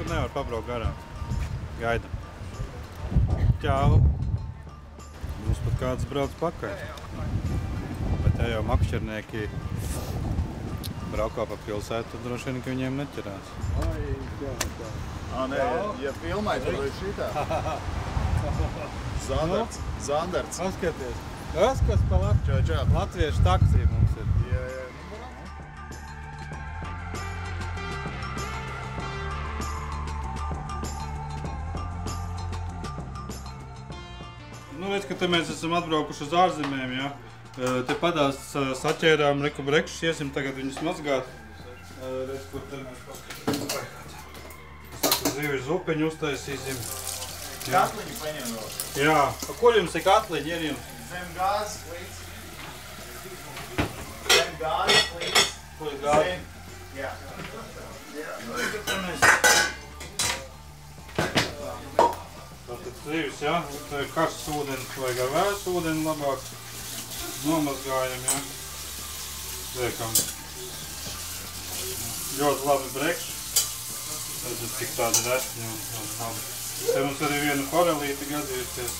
nevar pabraukt garām. Gaidam. Čau! Mums pat kāds brauc pakaļ. Bet ja jau makšķernieki braukā pa pilsētu, tad droši vien, ka viņiem neķerās. Nē, ja filmai, tad vai šitā. Zandarts. Paskaties. Tas, kas pa latviešu taksī mums ir. Jā. Nu, redz, ka te mēs esam atbraukuši uz ārzemēm, ja? Te padās saķērām reku brekšus, iesim tagad viņus mazgāt. Redz, kur te mēs paskatīsim. Saku, zīvi zupeņu uztaisīsim. Katliņu paņem vēl. Jā. Kur jums ir katliņi, ir jums? Zem gāzes plīts. Zem gāzes plīts. Kur ir gāzi? Jā. Tātad zīvis, ja? Te ir karsts ūdens, vajag ar vēsu ūdeni labāk. Nomazgājam, ja? Liekam. Ļoti labi brekši. Redzat, cik tādi resni un labi. Te mums arī viena forelīti gadījusies.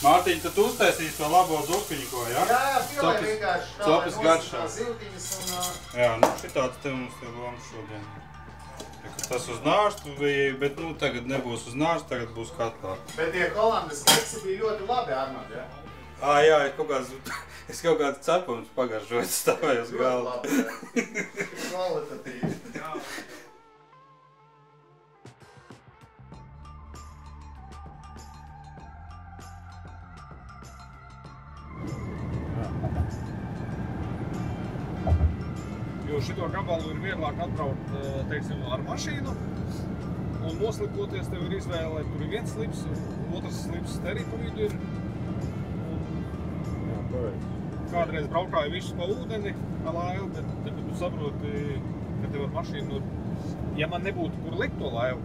Mārtiņ, tad tu uztaisīsi to labo zupiņu, ko, ja? Jā, filē vienkārši. Copis garšā. Ziltiņas un... Jā, nu šitāds te mums ir loms šodien. Tas uz nārstu bija, bet nu tagad nebūs uz nārstu, tagad būs katlā. Bet tie Holandas keksi bija ļoti labi, Armand, ja? Jā, es kaut kādu cepums pagaršoju, stāvēju uz galvu. Ļoti labi, ja. Kvalitatīvi. Jo šito gabalu ir vieglāk atbraukt, teiksim, ar mašīnu, un noslikoties tev ir izvēle, tur ir viens slips, otrs slips te arī pa vidu ir. Kādreiz braukāju visus pa ūdeni, pa laivu, bet tagad tu saproti, ka tev ar mašīnu, ja man nebūtu kur likt to laivu,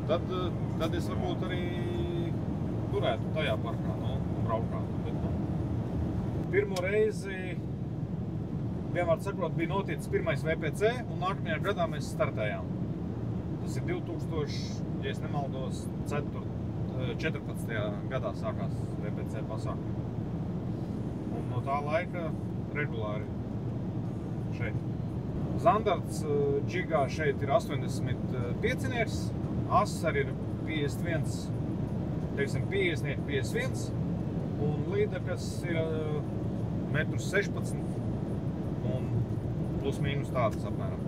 tad es varbūt arī turētu tajā parkā, un braukātu. Pirmo reizi, vienmēr sakot, bija noticis pirmais VPC, un nākamajā gadā mēs startējām. Tas ir 2000, ja es nemaldos, 14. gadā sākās VPC pasākumi. Un no tā laika regulāri šeit. Zandarts džigā šeit ir 85-nieks, ass arī ir 51, teiksim, 50-51, un līdakas ir 1,16 m. Un plus mīnus tādas apmēram.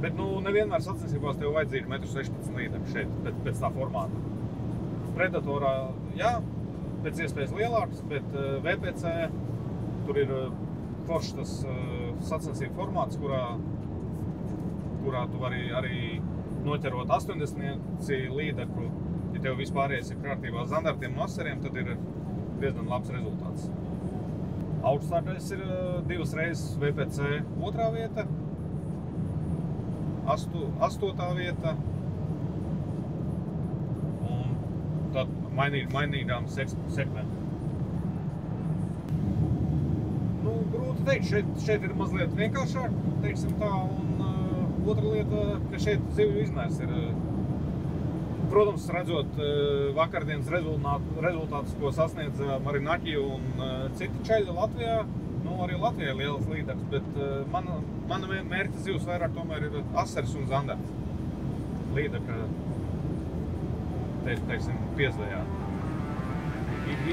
Bet, nu, nevienmēr sacensībās tev vajadzīgi 1,16 m līdam šeit, pēc tā formāta. Predatorā, jā, pēc iespējas lielāks, bet VPC tur ir foršs tas sacensību formāts, kurā tu vari arī noķerot 80 līdekru. Ja tev vispārējais ir kārtībā zandartiem un aseriem, tad ir diezgan labs rezultāts. Augstākais ir 2 reizes VPC 2. vieta, 8. vieta, un tad mainīgām sekmēm. Nu, grūti teikt, šeit ir mazliet vienkāršāk, teiksim tā, un otra lieta, ka šeit zivju izmērs ir. Protams, redzot vakardienas rezultātus, ko sasniedza Marinaki un citi čaļi Latvijā, nu arī Latvijā ir lielas līdaks, bet mana mērķa zivs vairāk tomēr ir asers un zandarts. Līdaka, teiksim, piezvejā.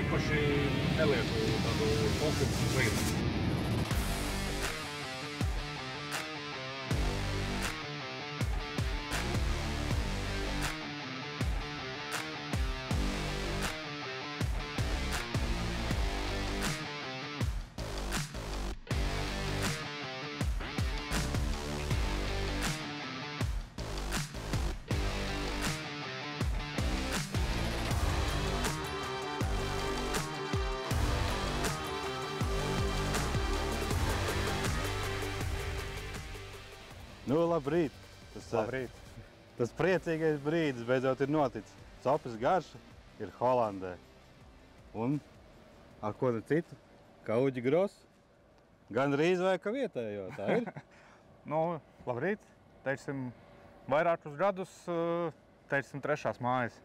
Īpaši nelieku tādu fokusu uz līdaku. Nu, labrīt. Labrīt. Tas priecīgais brīdis beidzot ir noticis. Copis garša ir Holandē. Un ar ko ne citu? Kauģi Gross. Gan rīz vai ka vietējo, tā ir? Nu, labrīt. Teiksim, vairākus gadus, teiksim, trešās mājas.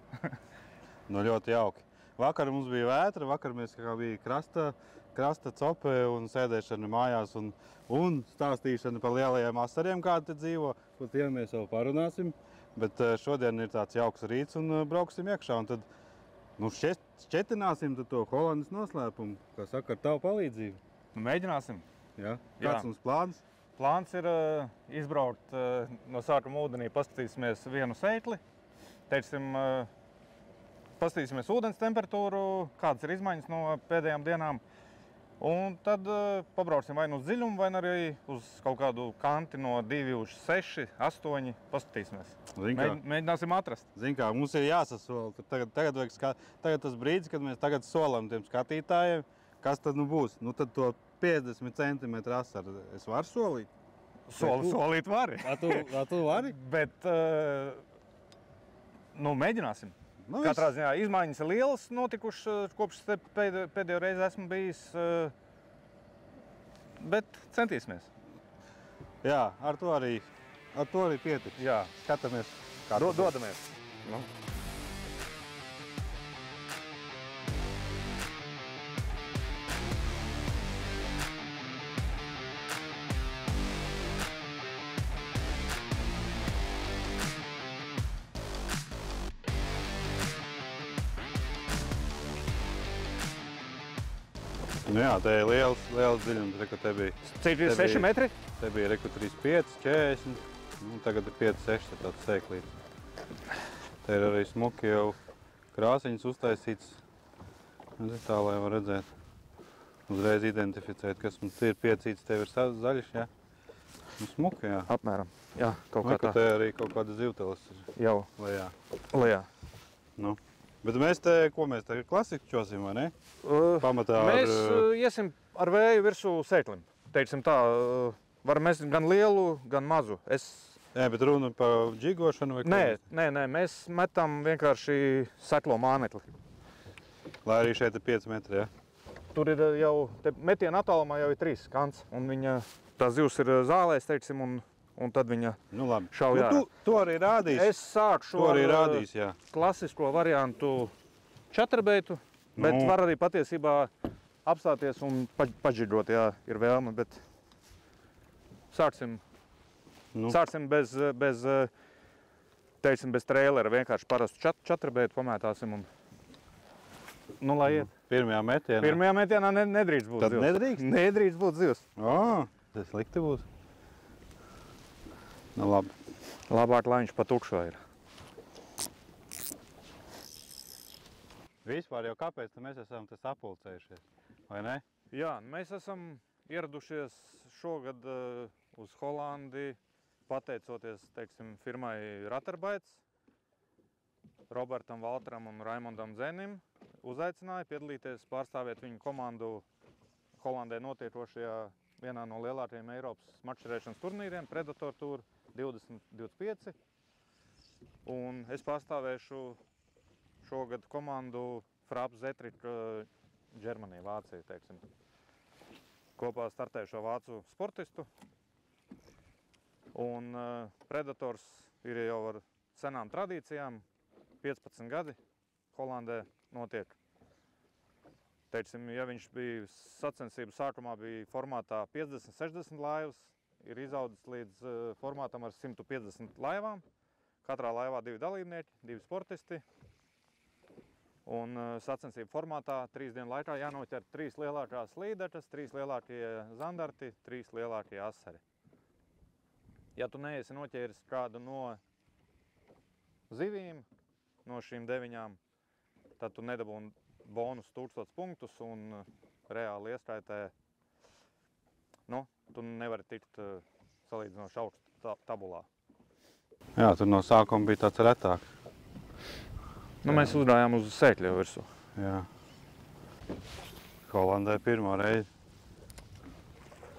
Nu, ļoti jauki. Vakar mums bija vētra, vakar mēs kā bija krasta cope un sēdēšana mājās un stāstīšana par lielajiem asariem, kādi te dzīvo. Par tiem mēs vēl parunāsim, bet šodien ir tāds jauks rīts un brauksim iekšā. Un tad šķetināsim to Holandas noslēpumu, kā saka, ar tavu palīdzību. Nu, mēģināsim. Ja? Kāds mums plāns? Plāns ir izbraukt no sākuma ūdenī, paskatīsimies vienu seitli, teiksim, paskatīsimies ūdens temperatūru, kādas ir izmaiņas no pēdējām dienām, un tad pabrauksim vai nu uz dziļumu, vai arī uz kaut kādu kanti no 2 uz 6, 8, paskatīsimies. Mēģināsim atrast. Zin kā, mums ir jāsasola. Tagad tas brīdis, kad mēs tagad solam tiem skatītājiem, kas tad nu būs. Nu tad to 50 cm asaru es varu solīt? Solīt vari. A tu vari? Bet, nu, mēģināsim. Nu, Katrā ziņā izmaiņas ir lielas notikušas, kopš pēdējo reizi esmu bijis, bet centīsimies. Jā, ar to arī pietiks. Jā. Skatāmies. Dodamies. Nu. Nu jā, te ir liels dziļums, ka te bija... Cik ir 6 metri? Te bija reku 35, 40, nu tagad ir 5, 6, tāds sēklīts. Te ir arī smuki jau krāsiņas uztaisīts, tā lai var redzēt, uzreiz identificēt, kas mums ir piecīts, tev ir zaļš, jā? Nu smuki, jā. Apmēram, jā, kaut kā tā. Te arī kaut kāda zivteles ir jau lejā. Nu. Bet mēs te klasiķosim, vai ne? Pamatā mēs iesim ar vēju virsū sēklim. Teiksim tā, varam mest gan lielu, gan mazu. Jā, bet runa par džigošanu vai ko? Nē, mēs metam vienkārši seklo mānekli. Lai arī šeit ir 5 metri, jā? Tur ir jau, metiena attālumā jau ir 3 kants, un tā zivs ir zālēs, teiksim, un tad viņa šauj ārā. Tu arī rādīsi. Es sākšu ar klasisko variantu četrbeitu, bet var arī patiesībā apstāties un paģigot, ja ir vēlme, bet sāksim bez trēlera, vienkārši parastu četrbeitu pamētāsim un lai iet. Pirmajā metienā? Pirmajā metienā nedrīkst būt zivs. Tad nedrīkst? Nedrīkst būt zivs. Tas slikti būs. Nu labi. Labāk, lai viņš pa tukšo ir. Vispār jau kāpēc mēs esam te sapulcējušies, vai ne? Jā, mēs esam ieradušies šogad uz Holandi, pateicoties, teiksim, firmai Ratarbaits, Robertam Valtram un Raimondam Dzenim. Uzaicināja piedalīties, pārstāvēt viņu komandu Holandē notiekošajā vienā no lielākajiem Eiropas mačerēšanas turnīriem, Predator Tour 2025. Un es pārstāvēšu šogad komandu Frapp Zetrik Germanija, Vācija, teiksim. Kopā startējušo vācu sportistu. Un Predators ir jau ar senām tradīcijām, 15 gadi Holandē notiek. Teiksim, ja viņš bija sacensību sākumā bija formātā 50-60 laivas, ir izaudzis līdz formātam ar 150 laivām. Katrā laivā 2 dalībnieki, 2 sportisti. Un sacensību formātā 3 dienu laikā jānoķer 3 lielākās līdekļas, 3 lielākie zandarti, 3 lielākie asari. Ja tu neesi noķēris kādu no zivīm, no šīm 9, tad tu nedabūni bonus 1000 punktus un reāli ieskaitē, tu nevari tikt salīdzinoši augstu tabulā. Jā, tur no sākuma bija tāds retāk. Mēs uzrājām uz sēkļu virsū. Jā. Holandē pirmo reizi.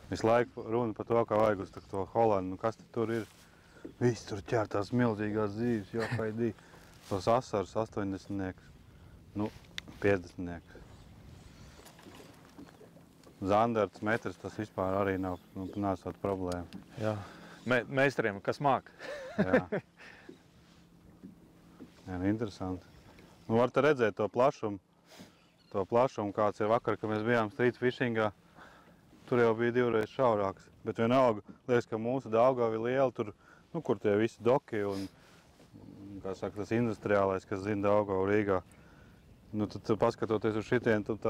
Visu laiku runa par to, kā vajag uz to Holandu. Kas tur ir? Viss tur ķēr tās milzīgās dzīves, jākaidī. Tos asarus 80-niekus. 50-niekus. Zandarts, metrs, tas vispār arī nav tāda problēma. Jā. meistariem, kas māk. Jā. Jā, interesanti. Nu, var te redzēt to plašumu, kāds ir vakar, kad mēs bijām street fishingā. Tur jau bija divreiz šaurāks, bet vienalga, liekas, ka mūsu Daugava ir liela tur, nu, kur tie visi doki un, kā saka, tas industriālais, kas zina Daugavu Rīgā. Nu, tad paskatoties uz šitien, tad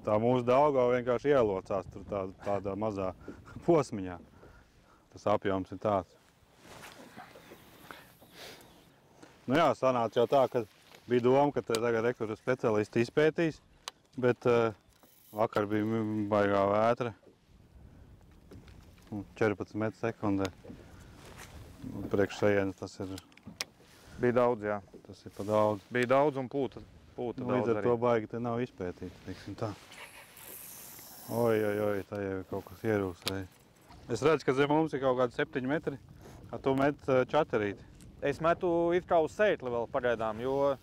tā mūsu Daugava vienkārši ielocās tur tādā mazā posmiņā. Tas apjoms ir tāds. Nu jā, sanāca jau tā, ka bija doma, ka tagad rektoru speciālisti izpētīs, bet vakar bija baigā vētra. 14 metru sekundē. Priekš šajienes tas ir... Bija daudz, jā. Tas ir pa daudz. Bija daudz un pūta daudz arī. Līdz ar to baigi te nav izpētīts, teiksim tā. Oi, tā jau ir kaut kas ierūsēja. Es redzu, ka zem mums ir kaut kādi 7 metri, a tu met čaterīti. Es metu it kā uz sētli vēl pagaidām, jo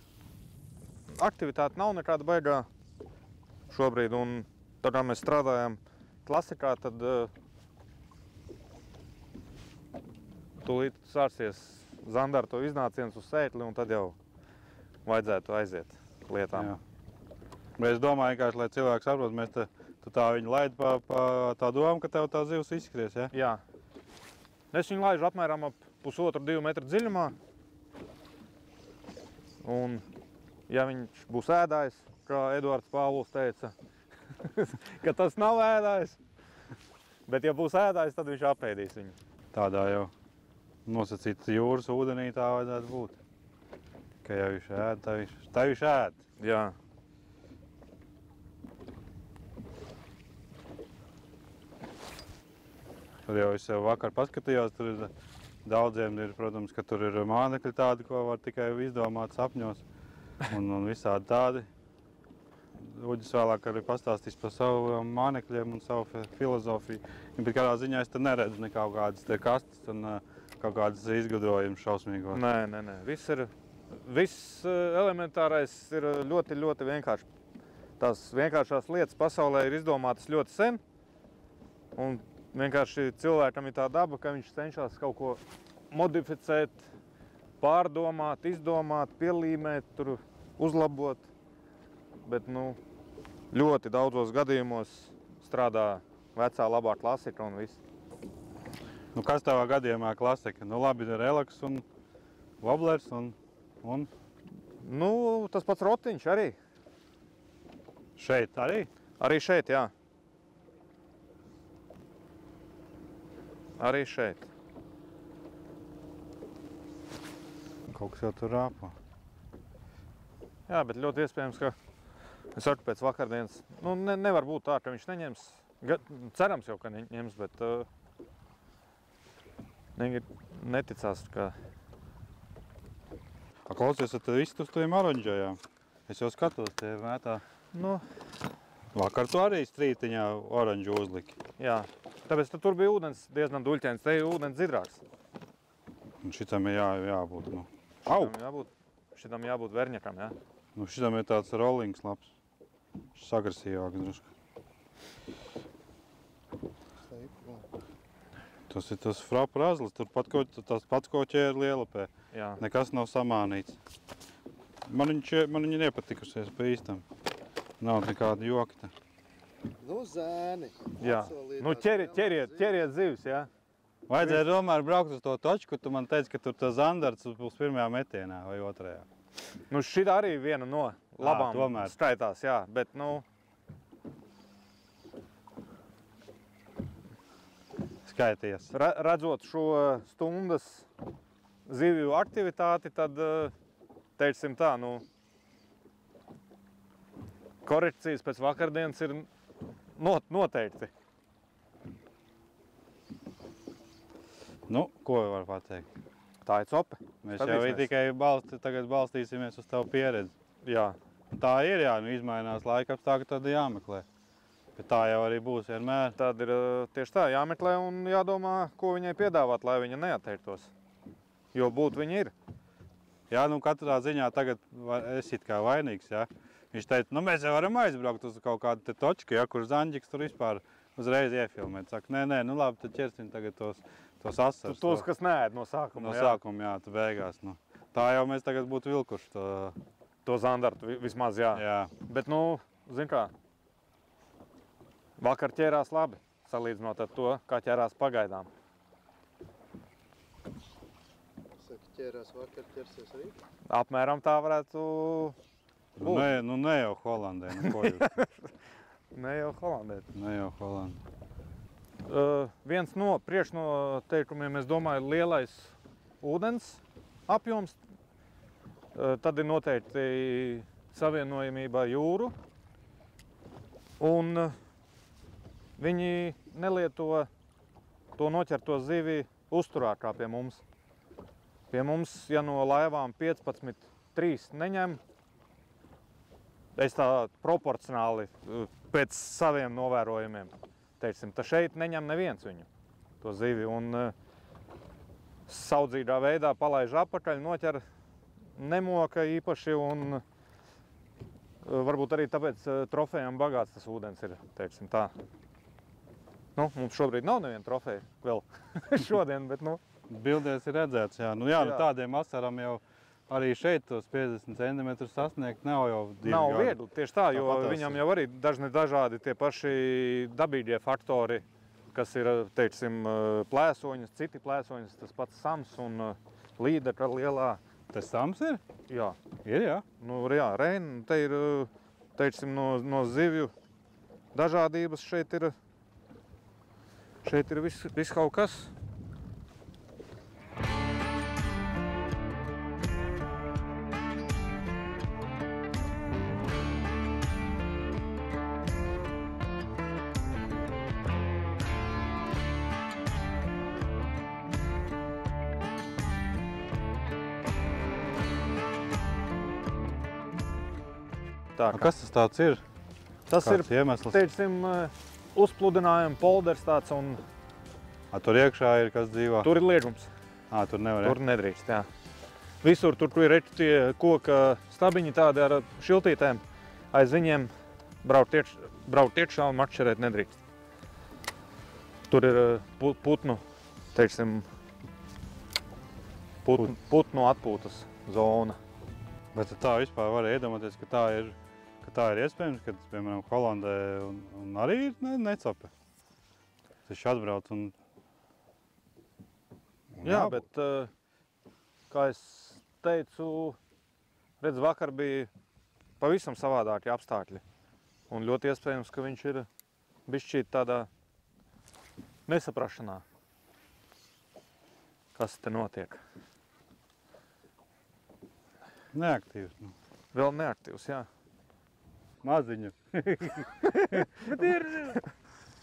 aktivitāte nav nekāda baigā šobrīd. Un tā kā mēs strādājam klasikā, tad tūlīt sāksies zandarto iznāciens uz sētli, un tad jau vajadzētu aiziet lietām. Jā. Bet es domāju, vienkārši, lai cilvēks saprot, tu tā viņu laidi pa tā domu, ka tev tā zivs izskries, ja? Jā. Es viņu laižu apmēram ap 1,5–2 metru dziļumā. Un, ja viņš būs ēdājs, kā Eduards Pāvls teica, ka tas nav ēdājs, bet ja būs ēdājs, tad viņš apēdīs viņu. Tādā jau nosacīt jūras ūdenī tā vajadzētu būt. Ka ja viņš ēd, tā viņš ēd. Jā. Tur jau es jau vakar paskatījos, tur ir daudziem ir, protams, ka tur ir mānekļi tādi, ko var tikai izdomāt sapņos un visādi tādi. Uģis vēlāk arī pastāstīs par savu mānekļiem un savu filozofiju. Bet kādā ziņā es te neredzu nekādu kādas te kastas un kaut kādas izgudrojumus šausmīgos. Nē. Viss elementārais ir ļoti, ļoti vienkārši. Tās vienkāršās lietas pasaulē ir izdomātas ļoti sen. Un vienkārši cilvēkam ir tā daba, ka viņš cenšas kaut ko modificēt, pārdomāt, izdomāt, pielīmēt, tur uzlabot. Bet, nu, ļoti daudzos gadījumos strādā vecā labā klasika un viss. Nu, kas tavā gadījumā klasika? Nu, labi, ir relaks un woblers un? Nu, tas pats rotiņš arī. Šeit arī? Arī šeit, jā. Arī šeit. Kaut kas jau tur rāpo. Jā, bet ļoti iespējams, ka es saku pēc vakardienas, nu, nevar būt tā, ka viņš neņems. Cerams jau, ka neņems, bet neticās, ka... Klausies, tad viss tu uz tiem oranžajām. Es jau skatos, tie mētā. Nu, vakar tu arī strītiņā oranžu uzliki. Jā, tāpēc tur bija ūdens diezgan duļķēns, te ir ūdens zidrāks. Un šitam ir jābūt, nu. Šitam jābūt verņakam, jā. Nu, šitam ir tāds rollings labs. Šis agresīvāks drusku. Tas ir tas frapu razlis, tur tas pats ko ķēri lielapē. Jā. Nekas nav samānīts. Man viņi nepatikusies pa īstam. Nav nekāda jokta. Nu, zēni. Jā. Nu, ķeriet zivs, jā. Vajadzēja tomēr braukt uz to toču, kur tu man teici, ka tur tas zandarts būs pirmajā metienā vai otrajā. Nu, šitā arī viena no labām skaitās, jā, bet, nu... Skaities. Redzot šo stundas zivju aktivitāti, tad, teiksim tā, nu, korekcijas pēc vakardienas ir noteikti. Nu, ko var pateikt? Tā ir cope. Mēs jau tikai tagad balstīsimies uz tavu pieredzi. Jā. Tā ir, jā, nu izmainās laika apstākļi, tad jāmeklē. Bet tā jau arī būs vienmēr. Tad ir tieši tā, jāmeklē un jādomā, ko viņai piedāvāt, lai viņa neatteiktos. Jo būt viņa ir. Jā, nu katrā ziņā tagad es it kā vainīgs, jā. Viņš teica, nu mēs jau varam aizbraukt uz kaut kādu te točku, ja, kur Zaņģiks tur vispār uzreiz iefilmēt. Saka, nē, nu labi, tad ķersim tagad tos tos asars. Tos, kas neēd no sākuma. No sākuma, jā, tu beigās. Nu. Tā jau mēs tagad būtu vilkuši To zandartu vismaz, jā. Jā. Bet, nu, zin kā, vakar ķērās labi, salīdzinot ar to, kā ķērās pagaidām. Saka, ķērās vakar, ķersies arī? Apmēram tā varētu būt. Ne jau Holandē, nu ko jūs? Ne jau Holandē. Ne jau Holandē. Viens no priekšnoteikumiem, es domāju, lielais ūdens apjoms. Tad ir noteikti savienojamība jūru. Un viņi nelieto to noķerto zivi uzturā kā pie mums. Pie mums, ja no laivām 15, 3 neņem, es tā proporcionāli pēc saviem novērojumiem, teiksim, tad šeit neņem neviens viņu, to zivi. Un saudzīgā veidā palaiž apakaļ, noķer, nemoka īpaši un varbūt arī tāpēc trofejām bagāts tas ūdens ir, teiksim tā. Nu, mums šobrīd nav neviena trofeja vēl šodien, bet nu. Bildēs ir redzēts, jā. Nu jā, nu tādiem asaram jau arī šeit tos 50 centimetrus sasniegt nav jau divi Nav gadi. viegli, tieši tā, jo Tāpat viņam jau arī dažādi tie paši dabīgie faktori, kas ir, teiksim, plēsoņas, citi plēsoņas, tas pats sams un līdeka lielā. Tas sams ir? Jā. Ir, jā. Nu, jā, Reina, te ir, teiksim, no zivju dažādības šeit ir viss kaut kas. Tā, Kas tas tāds ir? tas ir, Kāds iemesls? teiksim, uzpludinājuma polders tāds un Tur iekšā ir kas dzīvo? tur ir liežums. Tur nevar. Tur nedrīkst, jā. Visur tur ir reči tie koka stabiņi tādi ar šiltītēm. Aiz viņiem braukt iekšā un atšķirēt nedrīkst. Tur ir putnu, teiksim, putnu atpūtas zona. Bet tā vispār var iedomāties, ka tā ir iespējams, kad, piemēram, Holandē un arī ir necape. Viņš atbrauc un Jā, bet, kā es teicu, redz, vakar bija pavisam savādāki apstākļi. Un ļoti iespējams, ka viņš ir bišķīt tādā nesaprašanā, kas te notiek. neaktīvs. Nu. Vēl neaktīvs, jā. Maziņu. Bet ir...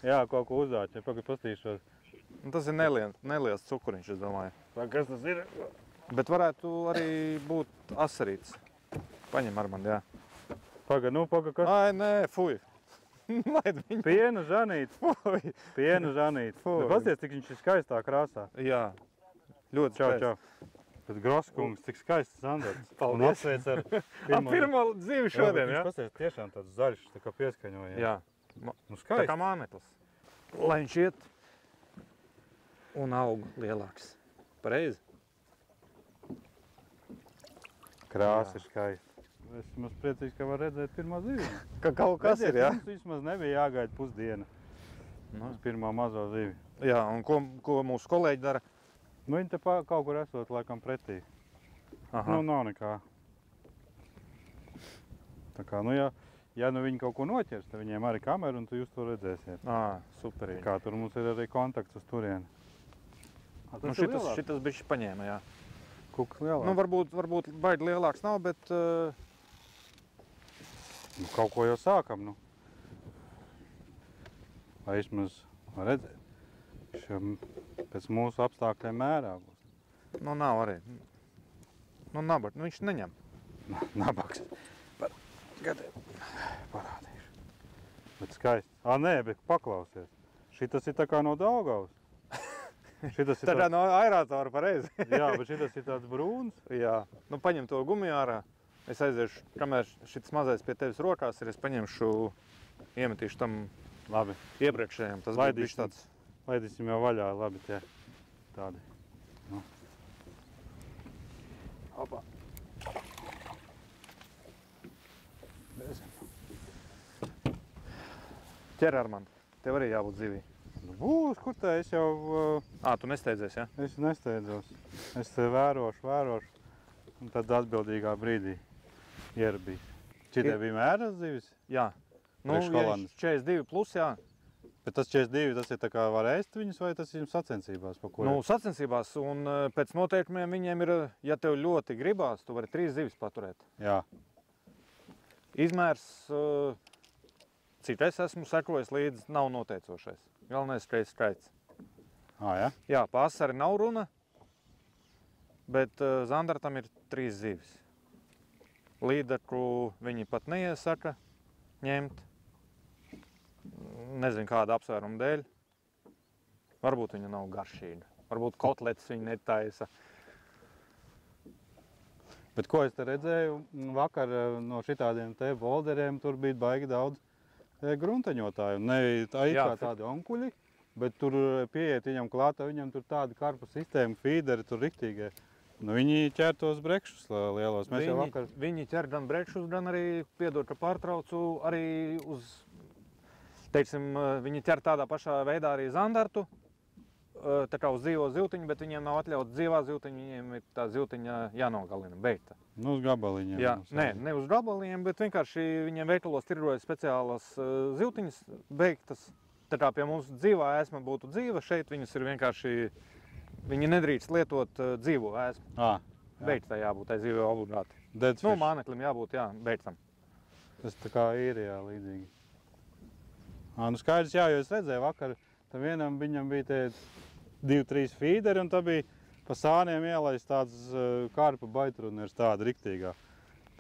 Jā, kaut ko uzdāķi, pagad pastīšos. Tas ir neliels cukuriņš, es domāju. Kas tas ir? Bet varētu arī būt asarīts. Paņem ar mani, jā. Pagad, kas? Ai, nē, fuj. Laid viņu. Piena žanīt. Fuj. Piena žanīt. Fuj. Pasties, cik viņš ir skaistā krāsā. Jā. Ļoti Čau, skaisti. čau. Bet Groskungs, cik skaists sandarts. Paldies. Un apsveic ar Pirmo dzīvi šodien, jā? Pasties, tiešām tāds zaļš, tā kā pieskaņoja. Jā. Nu, Tā skaisti. kā māneklis. Lai viņš iet un aug lielāks. Pareizi? Krāsa ir skaista. Es esmu priecīgs, ka var redzēt pirmā zivi. Ka kaut kas ir, jā? Mums vismaz nebija jāgaida pusdiena Nu. uz pirmā mazo zivi. Jā, un ko mūsu kolēģi dara? Nu, viņi te kaut kur esot laikam pretī. Aha. Nu, nav nekā. Tā kā, nu, ja nu viņi kaut ko noķers, tad viņiem arī kamera, un tu jūs to redzēsiet. Superīgi. Kā tur mums ir arī kontakts uz turieni. Nu, šitas bišķi paņēma, jā. Kuks lielāks. Nu, varbūt baigi lielāks nav, bet Nu, kaut ko jau sākam, nu. Vai vismaz redzēt. Pēc mūsu apstākļiem mērā būs. nu nav arī. Nu, nabaga, nu viņš neņem. Nabaks. Parādīšu. Bet skaisti. Nē, bet paklausies. Šitas ir tā kā no Daugavas. Šitas ir Tā kā no aerātora pareizi. Jā, bet šitas ir tāds brūns. Jā. Nu, paņem to gumiju ārā. Es aiziešu, kamēr šits mazais pie tevis rokās ir, es paņemšu, iemetīšu tam Labi. iepriekšējiem. Tas bija bišķi tāds. Laidīsim jau vaļā, labi tie. tādi. Nu. Opa. Ķer, Armand. Tev arī jābūt zivī. Nu, būs, kur tā es jau... Tu nesteidzies, ja? Es nesteidzos. Es vērošu. Un tad atbildīgā brīdī ierabīs. Šitie bija mēras zivis? Jā. Nu, ja 42 plus, jā. Bet tas 42, tas ir tā kā var ēst viņus, vai tas ir sacensībās? Nu, sacensībās, un pēc noteikumiem viņiem ir, ja tev ļoti gribās, tu vari 3 zivis paturēt. Jā. Izmērs, cik es esmu sekojis līdz, nav noteicošais. Galvenais skaits. Ja? Jā, pārsari nav runa, bet zandartam ir 3 zivis. Līdeklu viņi pat neiesaka ņemt. Nezinu, kāda apsvēruma dēļ. Varbūt viņa nav garšīga. Varbūt kotletes viņa netaisa. Bet ko es te redzēju, vakar no šitādiem te bolderiem tur bija baigi daudz gruntaņotāju. Ne kā tādi onkuļi, bet tur pieiet viņam klāta, viņam tur tādi karpu sistēma, feederi tur riktīgie. Nu, viņi ķer tos brekšus lielos. Viņi ķer gan brekšus, gan arī, piedod, ka pārtraucu, arī uz, teiksim, viņi ķer tādā pašā veidā arī zandartu, tā kā uz dzīvo zivtiņu, bet viņiem nav atļauts dzīvā zivtiņa, viņiem ir tā zivtiņa jānogalina, beigta. Nu, uz gabaliņiem. Jā, ne uz gabaliņiem, bet vienkārši viņiem veikalos tirgojas speciālas zivtiņas beigtas. Tā kā pie mums dzīvā ēsma būtu dzīva, šeit viņas ir vienkārši, viņi nedrīkst lietot dzīvo ēsmu. Beigtai jābūt, tai zīvē obligāti. Deadfish. Nu, māneklim jābūt, jā, beigtam. Tas tā kā ir, jā, līdzīgi. Nu, skaidrs, jā, jo es redzēju vakar, tam vienam viņam bija tie 2-3 feederi, un tā bija pa sāniem ielaist tāds karpa baitruners, tāda riktīgā.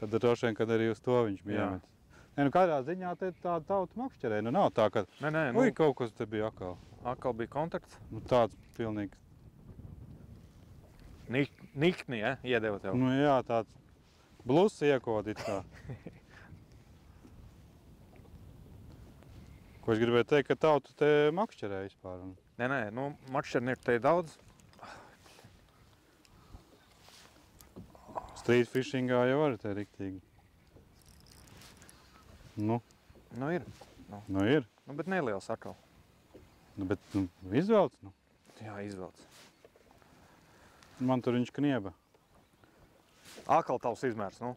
Tad droši vien, kad arī uz to viņš bija iemetis. Nu, kādā ziņā te tāda tauta makšķerē, nu nav tā, ka... Nē, Ui, kaut kas te bija akal. Akal bija kontakts. Nu, tāds pilnīgi... Nikni, ja, iedeva tev? Nu, jā, tāds blus iekodīt kā. Ko es gribēju teikt, ka tauta te makšķerē vispār. Nē, nu, makšķernieku te ir daudz. Street fishingā jau var te riktīgi. Nu ir. Nu ir. Nu, bet neliels akal. Nu, bet izvelc, nu. Jā, izvelc. Man tur viņš knieba. Akal tavs izmērs, nu?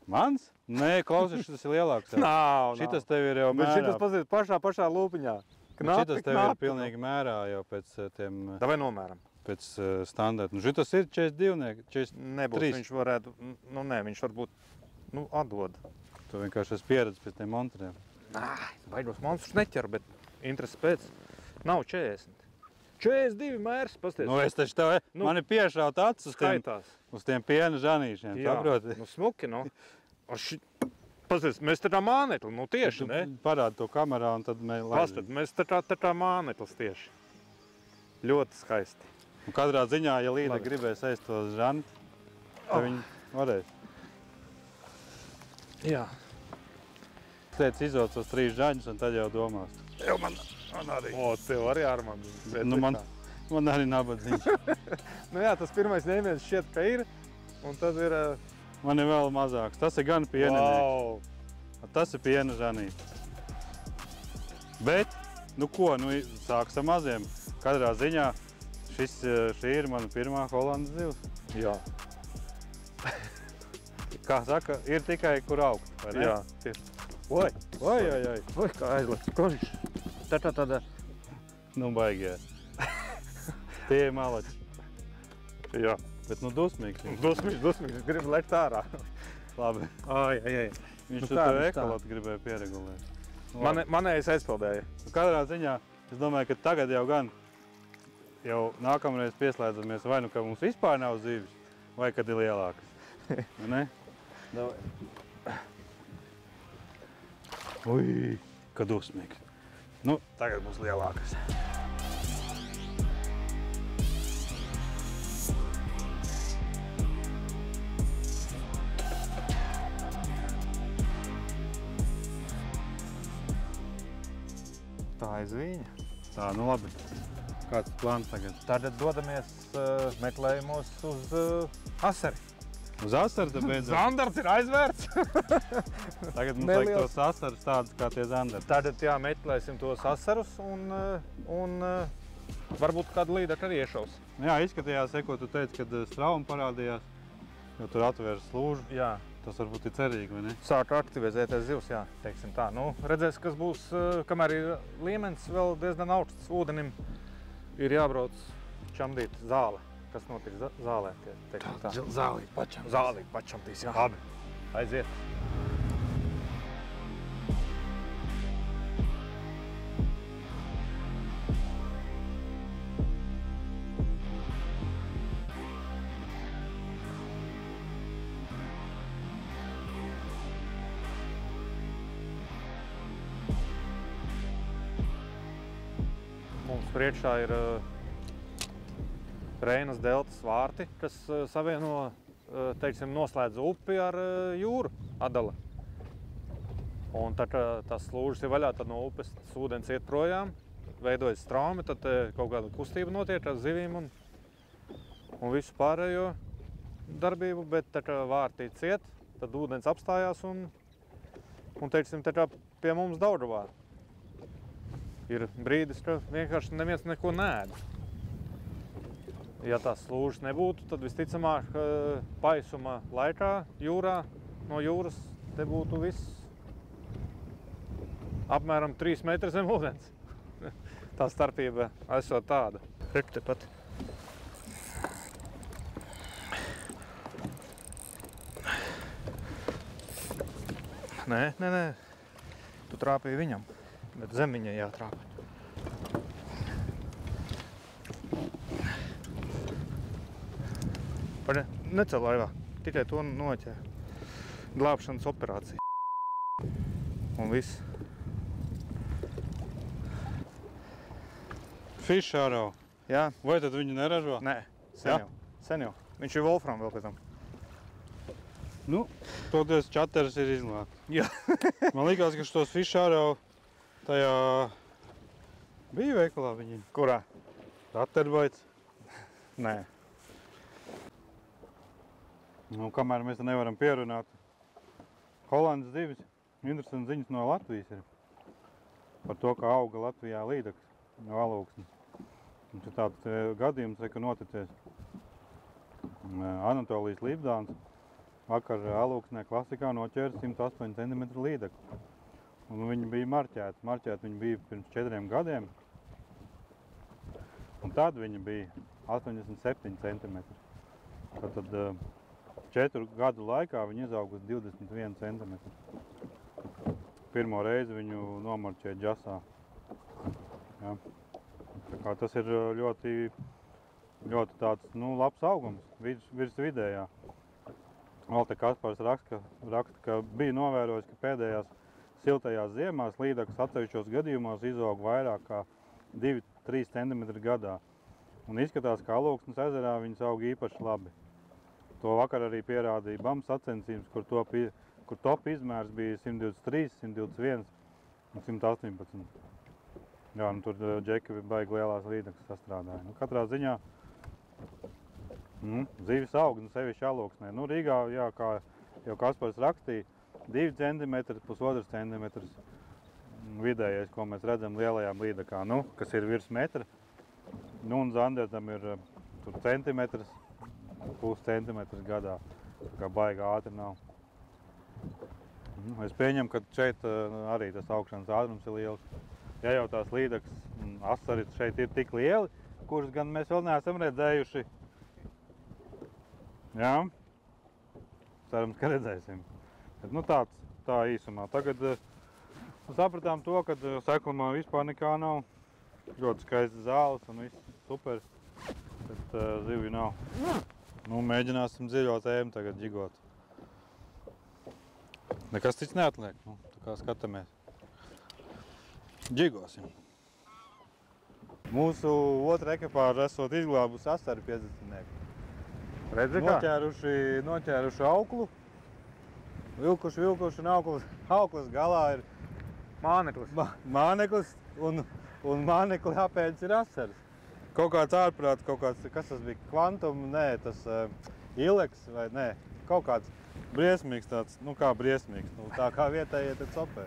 Mans? Nē, klausies, šitas ir lielāks. Nav. Šitas tev ir jau mērā. Bet šitas pazīst pašā lūpiņā. Šitas tev ir pilnīgi mērā jau pēc tiem... Davai nomēram. Pēc standarta. Nu, šitas ir 42, 43. Nebūs, viņš varētu... Nu, nē, viņš varbūt... Nu, atdod. Tu vienkārši esi pieredzi pēc tiem monstriem. Baigos monstrus neķer, bet interesi pēc. Nav 40. 42 mērs, pasties. Nu, es taču tev... Man ir piešaut acis uz tiem piena žanīšiem, saproti? Nu, smuki, nu. Pasties, mēs tā kā mānekli, nu tieši, ne? Parādi to kamerā un tad mēs laidām. Pasties, mēs tā kā māneklis tieši. Ļoti skaisti. Un katrā ziņā, ja Līda gribēs ēst to žani, tad viņi varēs. Jā. Teic, izvelc tos 3 žaņus un tad jau domās. Jau man arī. Tev arī, Armand. Nu, man arī nabadzīgs. Nu jā, tas pirmais ņēmiens šķiet, ka ir, un tad ir... Man ir vēl mazāks. Tas ir gan pieninieks. Tas ir piena žanīt. Bet, nu ko, nu sāks ar maziem. Katrā ziņā šī ir mana pirmā holandas zivs. Jā. Kā saka, ir tikai kur augt, vai ne? Jā, tieši. Oi, kā aizlēks. Kožiš. Tāda. Nu, baigie. Tie ir malači. Jā. Bet nu dusmīgs. Dusmīgs. Grib lekt ārā. Labi. Ai. Viņš tu tev ekolotu gribēja pieregulēt. Manējais aizpildēja. Katrā ziņā, es domāju, ka tagad jau nākamreiz pieslēdzamies vai nu, ka mums vispār nav zivis, vai kad ir lielākas. Ne? Ui, ka dusmīgs. Nu, tagad būs lielākas. Tā aiz viņa. Tā, nu labi. Kāds plāns tagad? Tad dodamies meklējumos uz Asari. Uz Asaru tad beidzot? Zandarts ir aizvērts. Tagad mums vajag tos asarus tādus kā tie zandarti. Tad meklēsim tos asarus un varbūt kādu līdekli arī iešaus. Jā, izskatījās, ko tu teici, kad strauma parādījās, jo tur atvērs slūžu. Jā. Tas varbūt ir cerīgi, vai ne? Sāk aktivizēties zivs, jā, teiksim tā. Nu, redzēs, kas būs, kamēr ir līmenis vēl diezgan augsts ūdenim, ir jābrauc čamdīt zāle. Kas notiks zālē, teiksim tā. Zālīgi pačam. Zālīgi pačamdīs, jā. Labi. Aiziet. Mums priekšā ir Reinas deltas vārti, kas savieno, teiksim, noslēdz upi ar jūru, atdala. Un tad tas slūžas ir vaļā, tad no upes tas ūdens iet projām, veidojas straumi, tad kaut kāda kustība notiek ar zivīm un visu pārējo darbību, bet tad vārtī ciet, tad ūdens apstājās un teiksim, tā pie mums Daužavā ir brīdis, ka vienkārši neviens neko neēd. Ja tās slūžas nebūtu, tad visticamāk paisuma laikā jūrā, no jūras te būtu viss apmēram 3 metri zem ūdens. Tā starpība esot tāda. Redz tepat. Nē. Tu trāpīji viņam, bet zem viņai jātrāpa. Necel laivā, tikai to noķēra. Glābšanas operācija. Un viss. Fish arrow. Jā. Vai tad viņu neražo? Nē, sen jau. Viņš ir Wolfram vēl pēc tam. Nu, toties čaters ir izglābts. Jā. Man likās, ka šos fish arrow tajā bija veikalā viņi. Kurā? Ratterbaits. Nē. Nu, kamēr mēs nevaram pierunāt. Holandas zivis, interesanti ziņas no Latvijas ir. Par to, kā auga Latvijā līdeklis no alūksnes. Mums ir tāds gadījums, ka noticies. Anatolijas Līpdāns vakar alūksnē klasikā noķēra 108 cm līdekli. Un viņi bija marķēti. Marķēti viņi bija pirms 4 gadiem. Un tad viņi bija 87 cm. Tad 4 gadu laikā viņi izauga uz 21 cm. Pirmo reizi viņu nomarķēja džasā. Ja. Tā kā tas ir ļoti tāds, labs augums, virs vidējā. Vēl te Kaspars raksta, ka bija novērojis, ka pēdējās siltajās ziemās līdeklis atsevišķos gadījumos izaug vairāk kā 2-3 cm gadā. Un izskatās, ka Alūksnes ezerā viņas aug īpaši labi. To vakar arī pierādīja BAM sacensības, kur top izmērs bija 123, 121 un 118. Jā, tur džeki baigi lielās līdeklis sastrādāja. Katrā ziņā zivis aug, sevišķi Alūksnē. Rīgā, jā, kā jau Kaspars rakstīja, 2 cm, 1,5 cm vidējais, ko mēs redzam lielajām līdekā, kas ir virs metra. Un Zandertam ir centimetrs, 0,5 centimetrs gadā, tā kā baigi ātri nav. Es pieņemu, ka šeit arī tas augšanas ātrums ir liels. Ja jau tās līdeklis un asaris šeit ir tik lieli, kurus gan mēs vēl neesam redzējuši. Jā, cerams, ka redzēsim. Bet, tā īsumā. Tagad sapratām to, ka seklumā vispār nekā nav. Ļoti skaisti zāles un viss super, bet zivju nav. Mēģināsim dziļo tēmu tagad džigot. Nekas cits neatliek, tā kā skatāmies. Džigosim. Mūsu otra ekipāža esot izglābusi asaru 50-nieku. Redzi kā? Noķēruši auklu, vilkuši un auklas galā ir Māneklis. Māneklis un mānekli apēdis ir asaras. kaut kāds ārprāts, kaut kāds, kas tas bija, kvantum, nē, tas ileks vai nē, kaut kāds briesmīgs tāds, nu kā briesmīgs, nu tā kā vietējie te copē.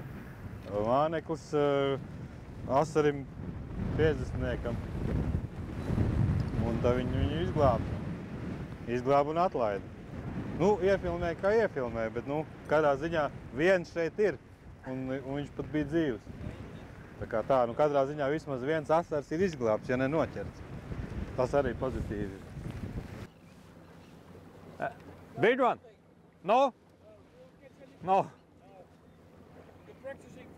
Māneklis asarim 50-niekam, un tā viņu izglāba un atlaida. Nu, iefilmēja kā iefilmēja, bet, nu, kādā ziņā viens šeit ir, un viņš pat bija dzīvs. Tā kā tā, nu, katrā ziņā vismaz viens asars ir izglābts, ja ne noķerts. Tas arī pozitīvi ir. Big one? No? No.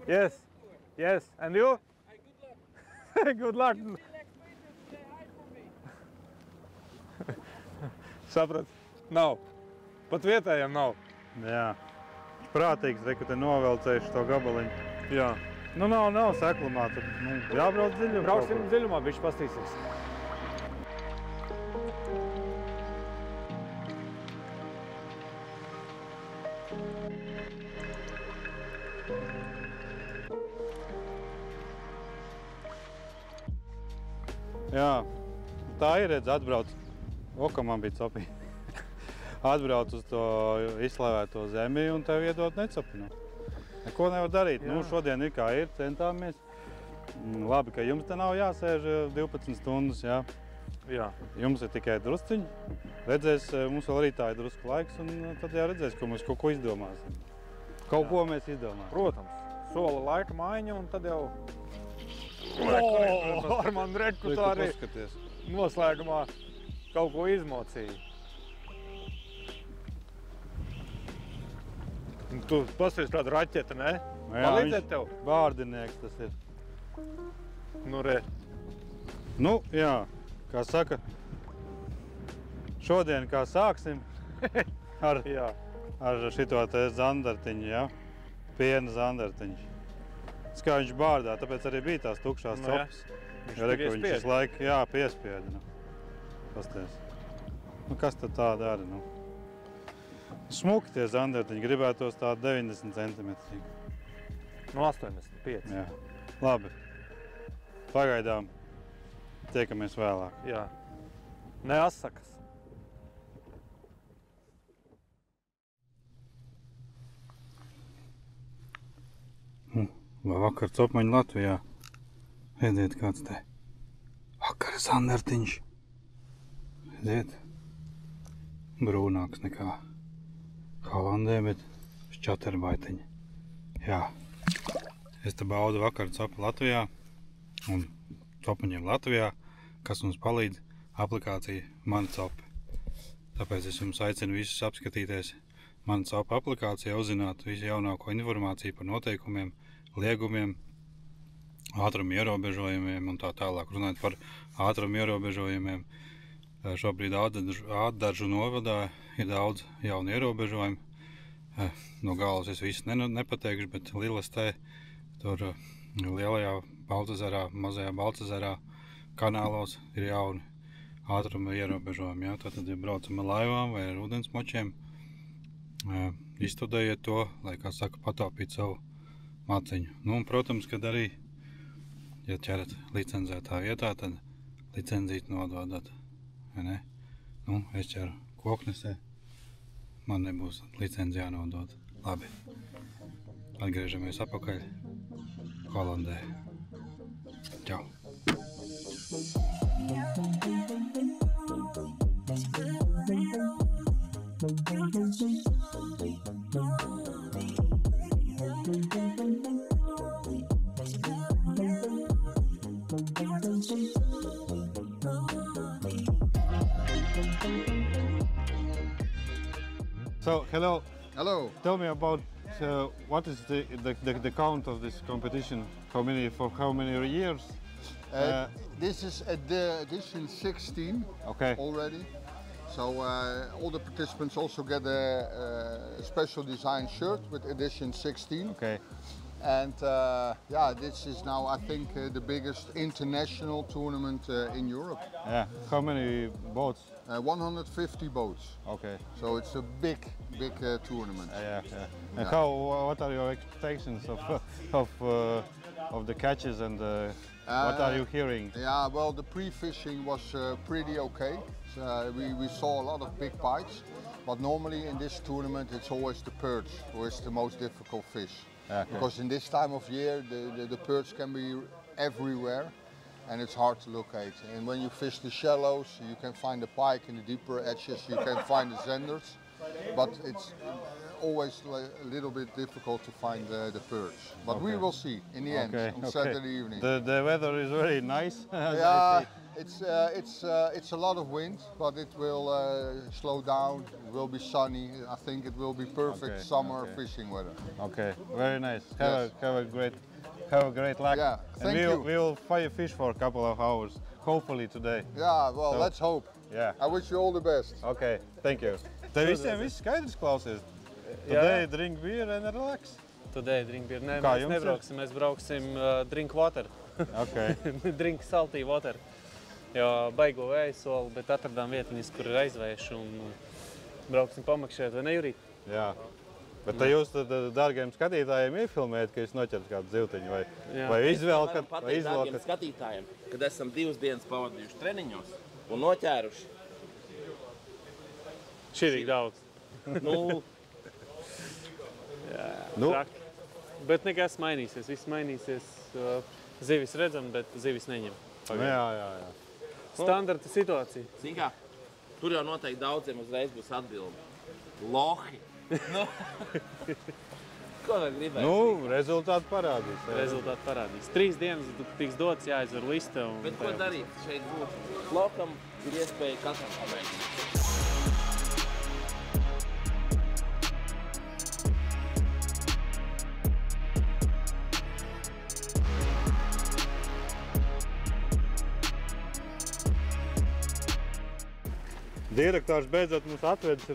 Yes. Yes. And you? Good luck. Saprat? Nav. Pat vietējiem nav. Jā. Prātīgs, re, ka te novelcējuši to gabaliņu. Jā. Nu, nav seklumā, tad jābrauc dziļumā. Brauksim dziļumā, bišķi pastīsies. Jā, tā ir, redz, atbrauc. Ka man bija copī. Atbrauc uz to izslēvēto zemi un tev iedot necopinu. Neko nevar darīt. Jā. Nu, šodien ir kā ir, centāmies. Labi, ka jums te nav jāsēž 12 stundas, jā. Jā. Jums ir tikai drusciņi. Redzēs, mums vēl rītā ir drusku laiks, un tad jau redzēs, ka mēs kaut ko izdomāsim. Kaut ko mēs izdomāsim. Protams. Sola laika maiņa, un tad jau... Ar mani reku tā arī noslēgumā kaut ko izmocīja. Tu pasties tāda raķeta, ne? Palīdzēt tev? Bārdinieks tas ir. Nu, re. Nu, jā, kā saka, šodien kā sāksim ar šito te zandartiņu, jā? Piena zandartiņu. Kā viņš bārdā, tāpēc arī bija tās tukšās copas. Viņš visu laiku, jā, piespieda. Nu. Pasties. Nu, kas tad tā dara, nu? Smuki tie zandartiņi, gribētos tādi 90 centimetri. No 85. Jā. Labi. Pagaidām tiekamies vēlāk. Jā. Ne asakas. Vai vakar copmaņi Latvijā. Redziet, kāds te vakar zandartiņš. Redziet, brūnāks nekā Holandē, bet šķaterbaitiņi. Jā, es te baudu vakar copu Latvijā un copaņiem Latvijā, kas mums palīdz aplikācija Mana Copa. Tāpēc es jums aicinu visus apskatīties Mana Copa aplikācijā, uzzināt visu jaunāko informāciju par noteikumiem, liegumiem, ātruma ierobežojumiem un tā tālāk. Runājot par ātruma ierobežojumiem, šobrīd Ādažu novadā ir daudz jaunu ierobežojumu. No galvas es visu nepateikšu, bet Lilastē, tur lielajā Baltazarā, mazajā Baltazarā kanālos ir jauni ātruma ierobežojumi. Ja? Tātad, ja braucam ar laivām vai ar ūdensmočiem, izstudējiet to, lai, kā saka, pataupīt savu maciņu. Nu, un, protams, kad arī, ja ķerat licenzētā vietā, tad licenzīt nododat. Vai ne? Nu, es ķeru koknesē, man nebūs licenci jānodod. Labi. Atgriežamies atpakaļ Holandē. Čau! So, hello. Hello. Tell me about what is the count of this competition? For how many years? This is edition 16 Okay. already. So all the participants also get a special design shirt with edition 16. Okay. And yeah, this is now, I think, the biggest international tournament in Europe. Yeah. How many boats? 150 boats. Okay. So it's a big tournament. Yeah. Yeah. And what are your expectations of the catches and What are you hearing? Yeah, well, the pre-fishing was pretty okay. We saw a lot of big bites, but normally in this tournament it's always the perch who is the most difficult fish. Okay. Because in this time of year the perch can be everywhere and it's hard to locate. And when you fish the shallows, you can find the pike. In the deeper edges you can find the zenders, but it's always a little bit difficult to find the perch. But we will see in the end on Saturday evening. The weather is very nice. Yeah, it's a lot of wind, but it will slow down. It will be sunny. I think it will be perfect summer fishing weather. Okay, very nice. Have a great luck. Yeah, thank you. We will fish for a couple of hours, hopefully today. Yeah, well, So, let's hope. Yeah. I wish you all the best. Okay, thank you. Tev visiem viss skaidrs, klausies? Today drink beer and relax. Today drink beer. Nē, Kā mēs jums ir? nebrauksim, mēs brauksim drink water. Okay. Drink salty water. Jo baigo vēju soli, bet atradām vietiņas, kur ir aizvējuši un brauksim pamakšēt, vai ne, Jurīt? Jā. Bet te jūs dārgiem skatītājiem iefilmējat, ka jūs noķerat kādu zivtiņu vai izvēlkat? Varam pateikt dārgiem skatītājiem, kad esam 2 dienas pavadījuši treniņos un noķēruši. Šķirīgi daudz. Traki. Bet nekas mainīsies, viss mainīsies. Zivis redzam, bet zivis neņem. Jā. Standarta situācija. Zini kā, tur jau noteikti daudziem uzreiz būs atbildi. Lohi. Ko vēl gribēji? Rezultāti parādīs. Rezultāti parādīs. 3 dienas tiks dots, jāizver liste. Bet ko darīt? Šeit būtu lokam ir iespēja katram pamēģināt. Direktors beidzot mums atvedis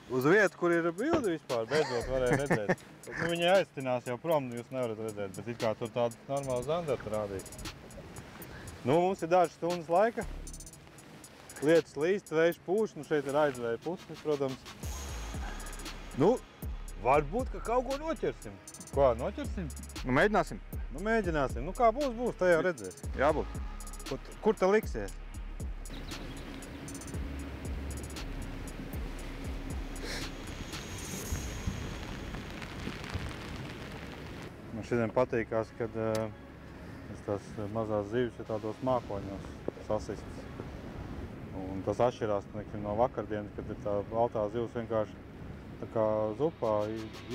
uz vietu, kur ir bildi vispār. Beidzot varēja redzēt. Viņi aiztinās jau prom, jūs nevarat redzēt, bet it kā tur tādu normālu zandartu rādīt. Mums ir dažas stundas laika. Lietas līst, vējš pūš, šeit ir aizvēja pusnis, protams. Varbūt, ka kaut ko noķersim. Ko, noķersim? Mēģināsim. Mēģināsim. Kā būs, tā jau redzēs. Jābūt. Kur te liksies? Man šodien patīkās, kad tās mazās zivis ir tādos mākoņos sasistas. Un tas atšķirās no vakardienas, kad ir tā baltā zivs vienkārši tā kā zupā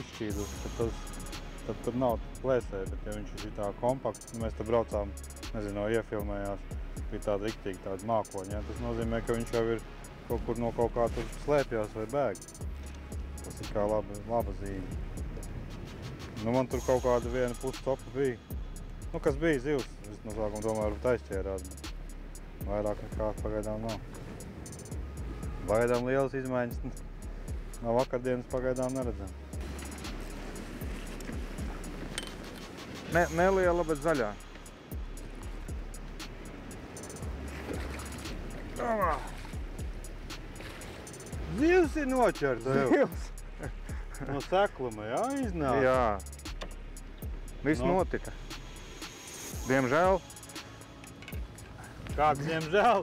izšķīdus, tad tur nav plēsēja, bet ja viņš ir tā kompakts, mēs te braucām, nezinu, iefilmējās, bija tāda riktīgi tāda mākoņa. Tas nozīmē, ka viņš jau ir kaut kur no kaut kā tur slēpjās vai bēg. Tas ir kā laba zīme. Man tur kaut kāda viena pustopa bija. Kas bija zivs, es no sākuma domāju, varbūt aizķērās, bet vairāk nekā pagaidām nav. Pagaidām lielas izmaiņas no vakardienas pagaidām neredzam. Neliela, bet zaļā. Zivs ir noķerta jau. No sekluma, jā, iznāk. Jā. Viss notika. Diemžēl. Kāds diemžēl?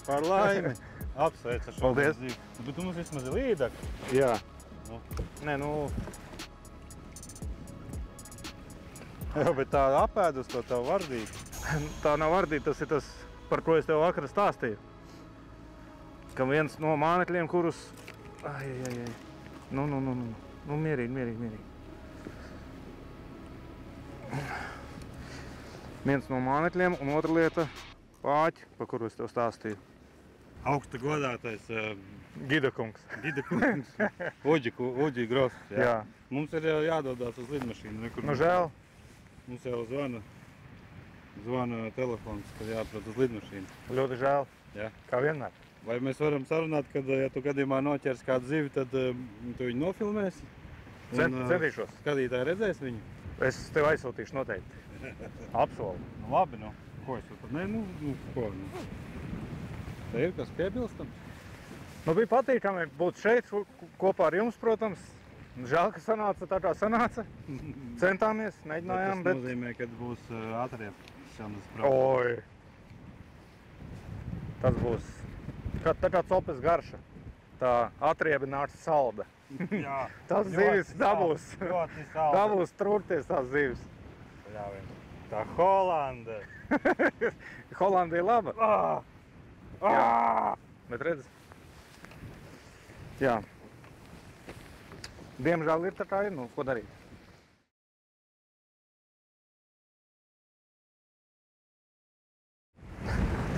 Par laimi. Apsveic ar šo. Paldies. Zivu. Bet tu mums vismaz ir līdaka. Jā. Jā, bet tā apēdus to tavu vardīti. Tā nav vardīta, tas ir tas, par ko es tev vakar stāstīju. Ka viens no mānekļiem, kurus... Mierīgi. Viens no mānekļiem un otra lieta pāķi, par kuru es tev stāstīju. Augsta godātais Gidakungs. Uģi Gross. Jā. Mums ir jādodās uz lidmašīnu. Žēl. Mums jau zvana telefons, kad jāatrod uz lidmašīnu. Ļoti žēl. Jā. Kā vienmēr. Vai mēs varam sarunāt, kad, ja tu gadījumā noķers kādu zivi, tad tu viņu nofilmēsi? Centīšos. Skatītāji redzēs viņu? Es tev aizsūtīšu noteikti. Apsolu. Labi, ko es tad? Ko? Te ir kas piebilstams? Bija patīkami būt šeit kopā ar jums, protams. Žēl, ka sanāca tā kā sanāca. Centāmies, mēģinājām, Tas bet... nozīmē, ka būs atriepšanas problēma. Oi! Tas būs tā kā copes garša. Tā atriebināta salda. Jā. Tas zivis dabūs. Ļoti salda. Dabūs trūkties tās zivis. Tā Holanda. Holanda ir laba. Jā. Bet redz. Jā. Diemžēl ir tā kā ir, nu, ko darīt.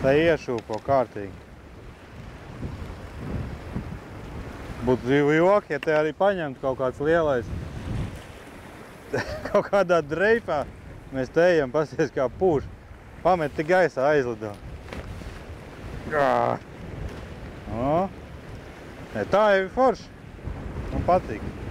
Tā iešūpo kārtīgi. Būtu dzīvi joki, ja te arī paņemtu kaut kāds lielais. Kaut kādā dreifā mēs te ejam, pasies kā pūš. Pameti gaisā aizlido. Tā jau ir forši. Man patīk.